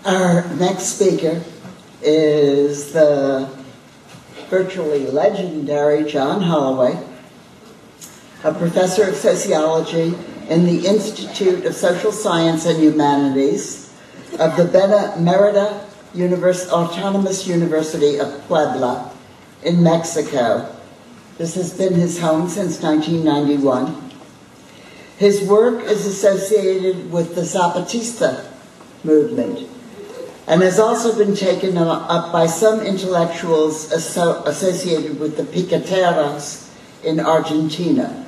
Our next speaker is the virtually legendary John Holloway, a professor of sociology in the Institute of Social Science and Humanities of the Benemérita Autonomous University of Puebla in Mexico. This has been his home since 1991. His work is associated with the Zapatista movement and has also been taken up by some intellectuals associated with the Piqueteros in Argentina,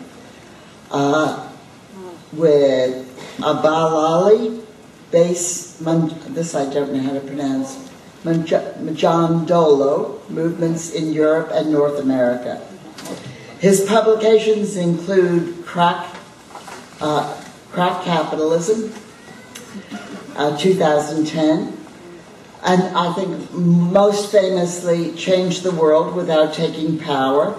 with Abalali, this I don't know how to pronounce, Majandolo movements in Europe and North America. His publications include Crack Capitalism, 2010, and I think most famously Change the World Without Taking Power,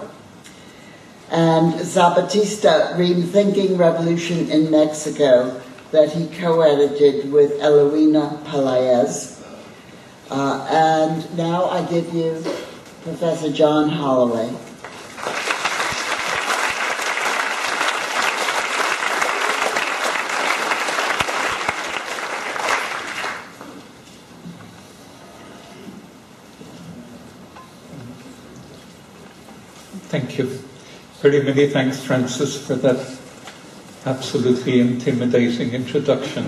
and Zapatista, Rethinking Revolution in Mexico, that he co-edited with Eloína Pelaez. And now I give you Professor John Holloway. Thank you. Very many thanks, Francis, for that absolutely intimidating introduction.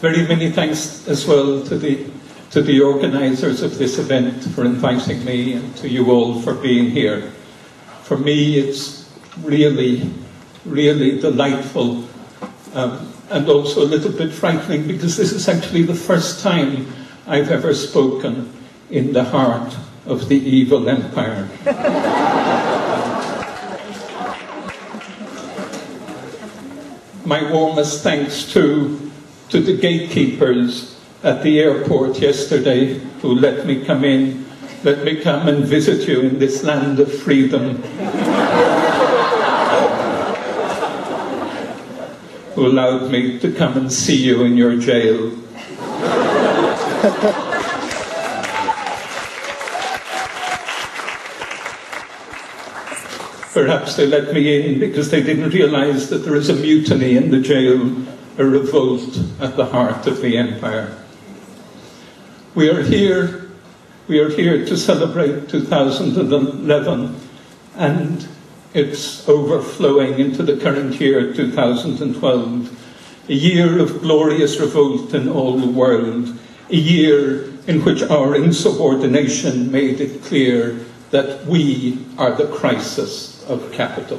Very many thanks as well to the organisers of this event for inviting me, and to you all for being here. For me, it's really, really delightful and also a little bit frightening, because this is actually the first time I've ever spoken in the heart of the evil empire. My warmest thanks to the gatekeepers at the airport yesterday who let me come and visit you in this land of freedom, who allowed me to come and see you in your jail. Perhaps they let me in because they didn't realize that there is a mutiny in the jail, a revolt at the heart of the empire. We are here to celebrate 2011, and it's overflowing into the current year, 2012, a year of glorious revolt in all the world, a year in which our insubordination made it clear that we are the crisis of capital.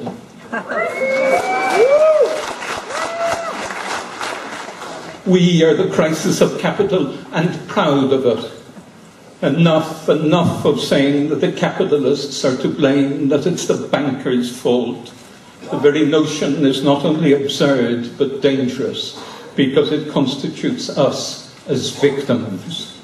We are the crisis of capital, and proud of it. Enough of saying that the capitalists are to blame, that it's the bankers' fault. The very notion is not only absurd, but dangerous, because it constitutes us as victims.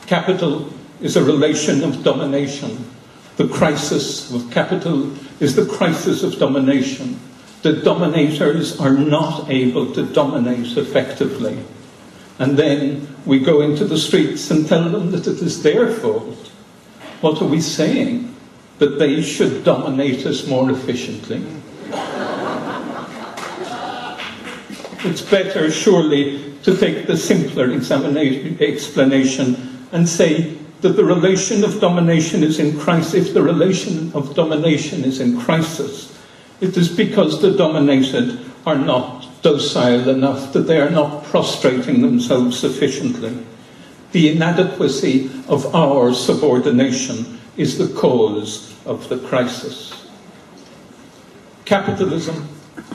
Capital is a relation of domination. The crisis of capital is the crisis of domination. The dominators are not able to dominate effectively. And then we go into the streets and tell them that it is their fault. What are we saying? That they should dominate us more efficiently? It's better, surely, to take the simpler explanation and say that the relation of domination is in crisis. If the relation of domination is in crisis, it is because the dominated are not docile enough, that they are not prostrating themselves sufficiently. The inadequacy of our subordination is the cause of the crisis. Capitalism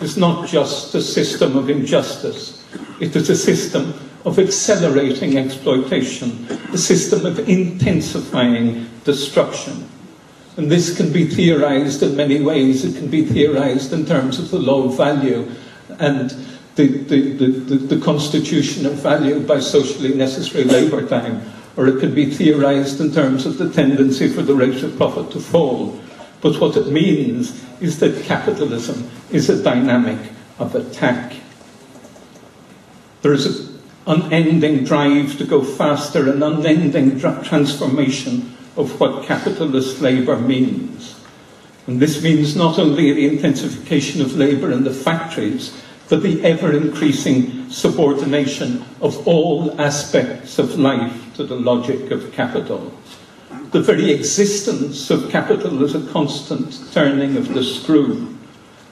is not just a system of injustice. It is a system of accelerating exploitation, a system of intensifying destruction. And this can be theorized in many ways. It can be theorized in terms of the law of value and the constitution of value by socially necessary labour time, or it can be theorized in terms of the tendency for the rate of profit to fall. But what it means is that capitalism is a dynamic of attack. There is an unending drive to go faster, an unending transformation of what capitalist labour means. And this means not only the intensification of labour in the factories, but the ever-increasing subordination of all aspects of life to the logic of capital. The very existence of capital is a constant turning of the screw,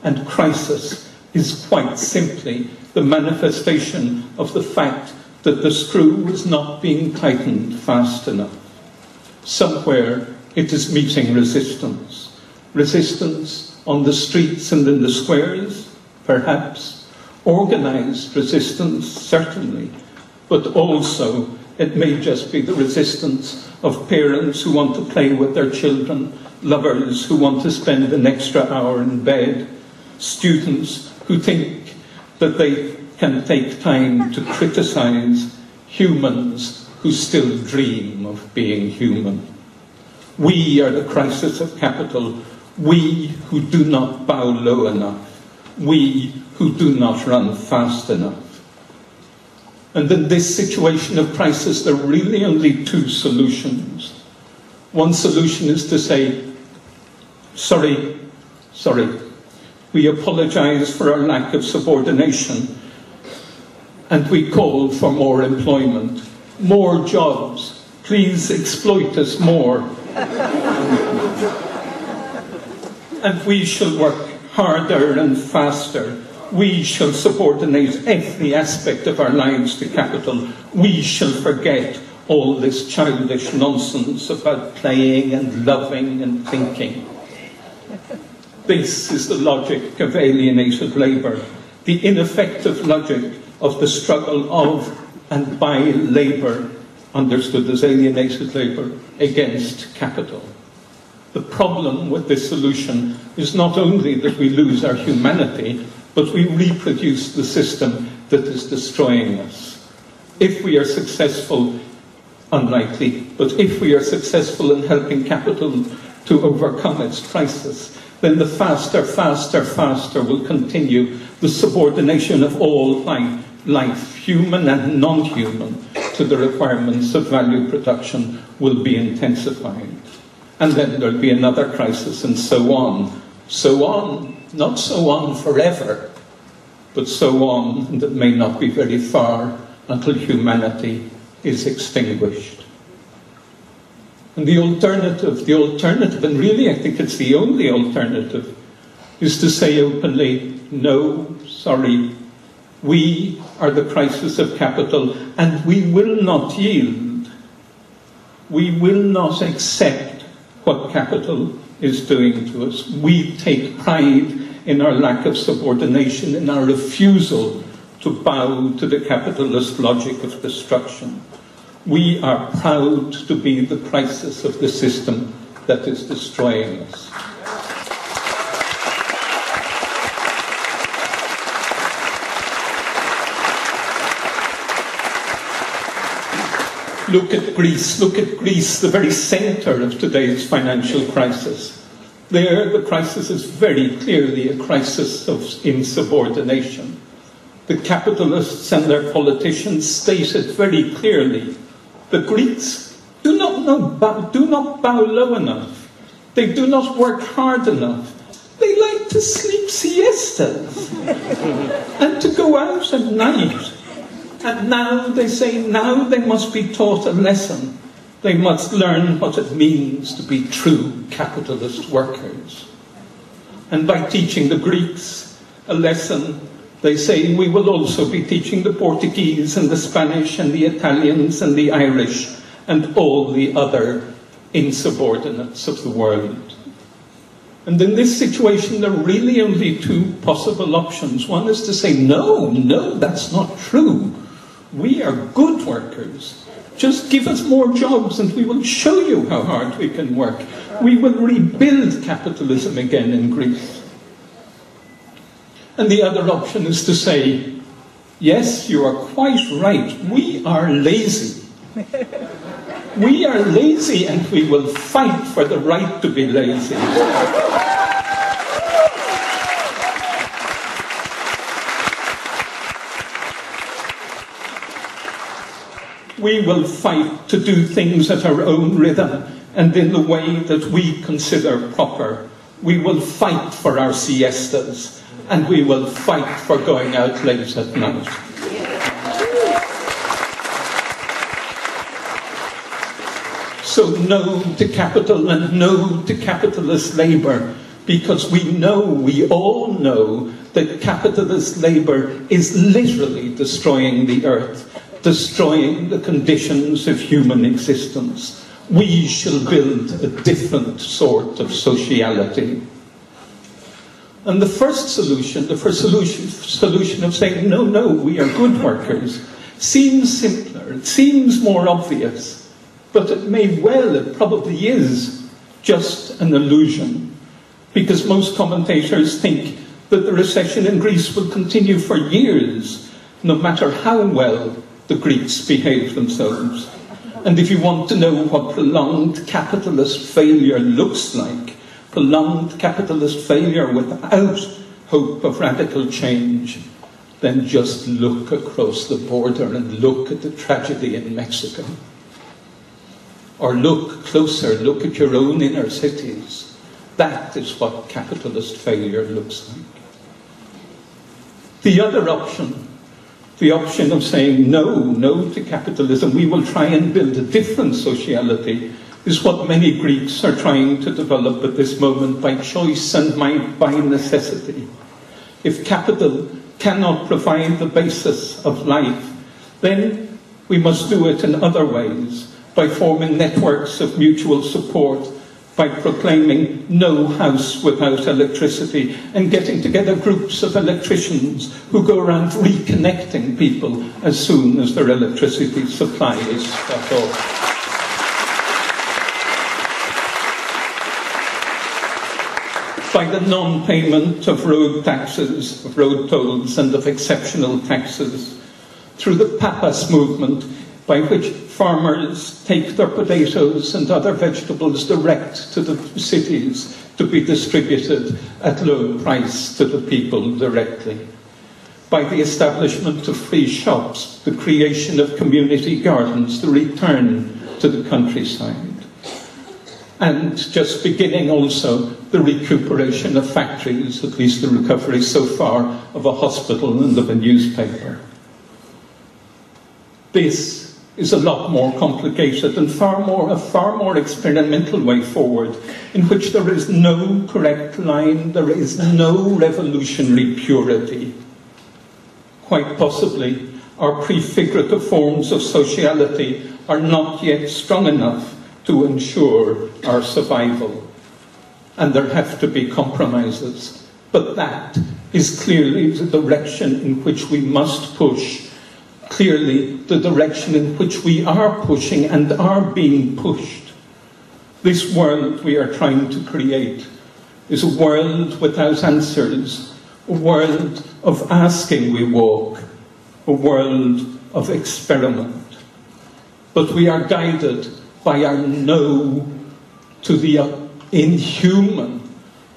and crisis is quite simply the manifestation of the fact that the screw is not being tightened fast enough. Somewhere it is meeting resistance. Resistance on the streets and in the squares, perhaps. Organised resistance, certainly. But also it may just be the resistance of parents who want to play with their children, lovers who want to spend an extra hour in bed, students who think that they can take time to criticise humans who still dream of being human. We are the crisis of capital, we who do not bow low enough, we who do not run fast enough. And in this situation of crisis, there are really only two solutions. One solution is to say, sorry, we apologise for our lack of subordination, and we call for more employment, more jobs. Please exploit us more. And we shall work harder and faster. We shall subordinate every aspect of our lives to capital. We shall forget all this childish nonsense about playing and loving and thinking. This is the logic of alienated labour, the ineffective logic of the struggle of and by labour, understood as alienated labour, against capital. The problem with this solution is not only that we lose our humanity, but we reproduce the system that is destroying us. If we are successful, unlikely, but if we are successful in helping capital to overcome its crisis, then the faster will continue the subordination of all life, human and non-human, to the requirements of value production will be intensified. And then there'll be another crisis, and so on. So on, not so on forever, but so on, and it may not be very far until humanity is extinguished. And the alternative, and really I think it's the only alternative, is to say openly, no, sorry, we are the crisis of capital, and we will not yield. We will not accept what capital is doing to us. We take pride in our lack of subordination, in our refusal to bow to the capitalist logic of destruction. We are proud to be the crisis of the system that is destroying us. Look at Greece, the very centre of today's financial crisis. There, the crisis is very clearly a crisis of insubordination. The capitalists and their politicians state it very clearly. The Greeks do not bow low enough. They do not work hard enough. They like to sleep siestas and to go out at night. And now they say, now they must be taught a lesson. They must learn what it means to be true capitalist workers. And by teaching the Greeks a lesson, they say we will also be teaching the Portuguese and the Spanish and the Italians and the Irish and all the other insubordinates of the world. And in this situation, there are really only two possible options. One is to say, no, that's not true. We are good workers. Just give us more jobs and we will show you how hard we can work. We will rebuild capitalism again in Greece. And the other option is to say, yes, you are quite right. We are lazy. We are lazy and we will fight for the right to be lazy. we will fight to do things at our own rhythm and in the way that we consider proper. We will fight for our siestas, and we will fight for going out late at night. So no to capital and no to capitalist labour, because we all know, that capitalist labour is literally destroying the earth, destroying the conditions of human existence. We shall build a different sort of sociality. And the first solution of saying, no, we are good workers, seems simpler, it seems more obvious, but it probably is just an illusion, because most commentators think that the recession in Greece will continue for years, no matter how well the Greeks behave themselves. And if you want to know what prolonged capitalist failure looks like, prolonged capitalist failure without hope of radical change, then just look across the border and look at the tragedy in Mexico. Or look closer, look at your own inner cities. That is what capitalist failure looks like. The other option, the option of saying no to capitalism, we will try and build a different sociality, is what many Greeks are trying to develop at this moment by choice and by necessity. If capital cannot provide the basis of life, then we must do it in other ways, by forming networks of mutual support, by proclaiming no house without electricity, and getting together groups of electricians who go around reconnecting people as soon as their electricity supply is cut off. By the non-payment of road taxes, of road tolls, and of exceptional taxes, through the Papas movement, by which farmers take their potatoes and other vegetables direct to the cities to be distributed at low price to the people directly. By the establishment of free shops, the creation of community gardens, the return to the countryside. And just beginning also the recuperation of factories, at least the recovery so far of a hospital and of a newspaper. This is a lot more complicated and a far more experimental way forward, in which there is no correct line, there is no revolutionary purity. Quite possibly, our prefigurative forms of sociality are not yet strong enough to ensure our survival, and there have to be compromises. But that is clearly the direction in which we must push, clearly the direction in which we are pushing and are being pushed. This world we are trying to create is a world without answers, a world of asking we walk, a world of experiment. But we are guided by our no to the inhuman,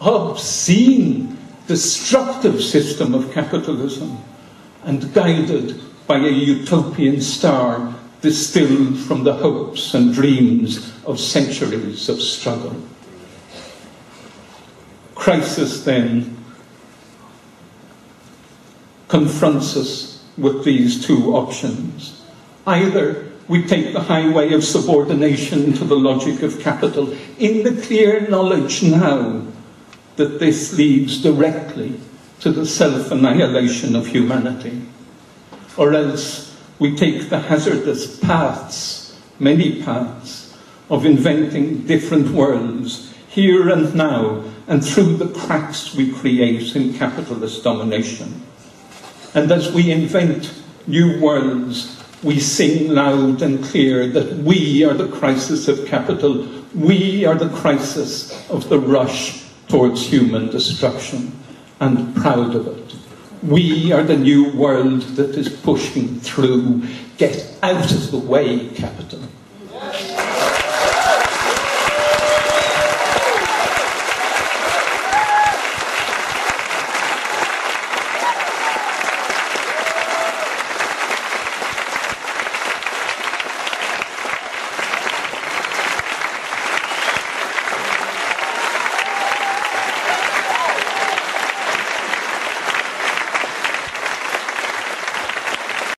obscene, destructive system of capitalism, and guided by a utopian star distilled from the hopes and dreams of centuries of struggle. Crisis, then, confronts us with these two options. Either we take the highway of subordination to the logic of capital, in the clear knowledge now that this leads directly to the self-annihilation of humanity. Or else we take the hazardous paths, many paths, of inventing different worlds, here and now, and through the cracks we create in capitalist domination. And as we invent new worlds, we sing loud and clear that we are the crisis of capital, we are the crisis of the rush towards human destruction, and proud of it. We are the new world that is pushing through. Get out of the way, capital.